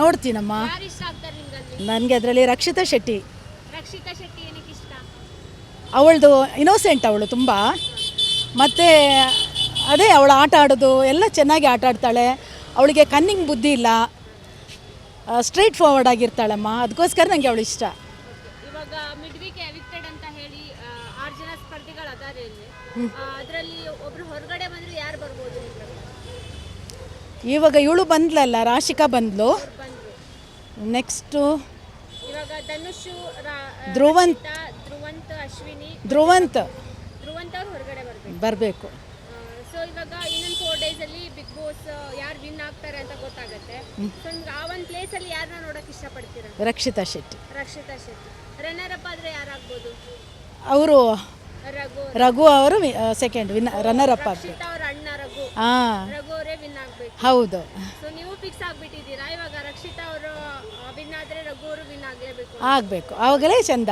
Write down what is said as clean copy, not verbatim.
ನೋಡ್ತೀನಮ್ಮ. ಯಾರು ಇಷ್ಟ ಆಗ್ತಾರೆ ನಿಮ್ಗಲ್ಲಿ? ನನಗೆ ಅದರಲ್ಲಿ ರಕ್ಷಿತಾ ಶೆಟ್ಟಿ. ರಕ್ಷಿತಾ ಶೆಟ್ಟಿ ಏನಕ್ಕೆ ಇಷ್ಟ? ಅವಳದು ಇನೋಸೆಂಟ್ ಅವಳು ತುಂಬ. ಮತ್ತು ಅದೇ ಅವಳು ಆಟ ಆಡೋದು ಎಲ್ಲ ಚೆನ್ನಾಗಿ ಆಟ ಆಡ್ತಾಳೆ. ಅವಳಿಗೆ ಕನ್ನಿಂಗ್ ಬುದ್ಧಿ ಇಲ್ಲ, ಸ್ಟ್ರೈಟ್ ಫಾರ್ವರ್ಡ್ ಆಗಿರ್ತಾಳಮ್ಮ. ಅದಕ್ಕೋಸ್ಕರ ನನಗೆ ಅವಳು ಇಷ್ಟ. ಇವಾಗ ಮಿಡ್ ವೀಕ್ ಎವಿಕ್ಟೆಡ್ ಅಂತ ಹೇಳಿ 6 ಜನ ಸ್ಪರ್ಧಿಗಳು ಅದಾರೆ ಇಲ್ಲಿ. ಅದರಲ್ಲಿ ಒಬ್ರು ಹೊರಗಡೆ ಬಂದ್ರೆ ಯಾರು ಬರ್ಬೋದು ನಿಮ್ಮ ಪ್ರಕಾರ? ಇವಾಗ ಇವಳು ಬಂದ್ಲಲ್ಲ, ರಾಶಿಕಾ ಬಂದ್ಲು. ಬಂದ್ರು. ನೆಕ್ಸ್ಟು ಇವಾಗ ಧನುಷ್, ಧ್ರುವಂತ್ ಅಶ್ವಿನಿ, ಧ್ರುವಂತ್ ಅವ್ರು ಹೊರಗಡೆ ಬರ್ಬೇಕು. ಬರಬೇಕು. ಸೊ ಇವಾಗ ಇನ್ನೊಂದು 4 days ಅಲ್ಲಿ ಬಿಗ್ ಬಾಸ್ ಯಾರು ವಿನ್ ಆಗ್ತಾರೆ ಅಂತ ಗೊತ್ತಾಗುತ್ತೆ. ಸೊ ನಿಮ್ಗೆ ಆ ಒಂದು ಪ್ಲೇಸ್ ಅಲ್ಲಿ ಯಾರನ್ನ ನೋಡಕ್ ಇಷ್ಟಪಡ್ತೀರಾ? ರಕ್ಷಿತಾ ಶೆಟ್ಟಿ. ರಕ್ಷಿತಾ ಶೆಟ್ಟಿ. ರನ್ನರ್ ಅಪ್ ಆದ್ರೆ ಯಾರಾಗ್ಬೋದು? ಅವರು ರಘು. ರಘು ಅವರು ಸೆಕೆಂಡ್ ರನ್ನರ್ ಅಪ್ ಆಗಬೇಕು. ರಕ್ಷಿತಾ ಅವ್ರ ಅಣ್ಣ ರಘು. ರಘು ಅವರೇ ವಿನ್ ಆಗ್ಬೇಕು. ಹೌದು. ಸೊ ನೀವು ಫಿಕ್ಸ್ ಆಗ್ಬಿಟ್ಟಿದ್ದೀರಾ? ಇವಾಗ ರಕ್ಷಿತಾ ಅವರು ವಿನ್ ಆದ್ರೆ ರಘು ಅವರು ವಿನ್ ಆಗ್ಲೇಬೇಕು. ಆಗಬೇಕು, ಆವಾಗಲೇ ಚಂದ.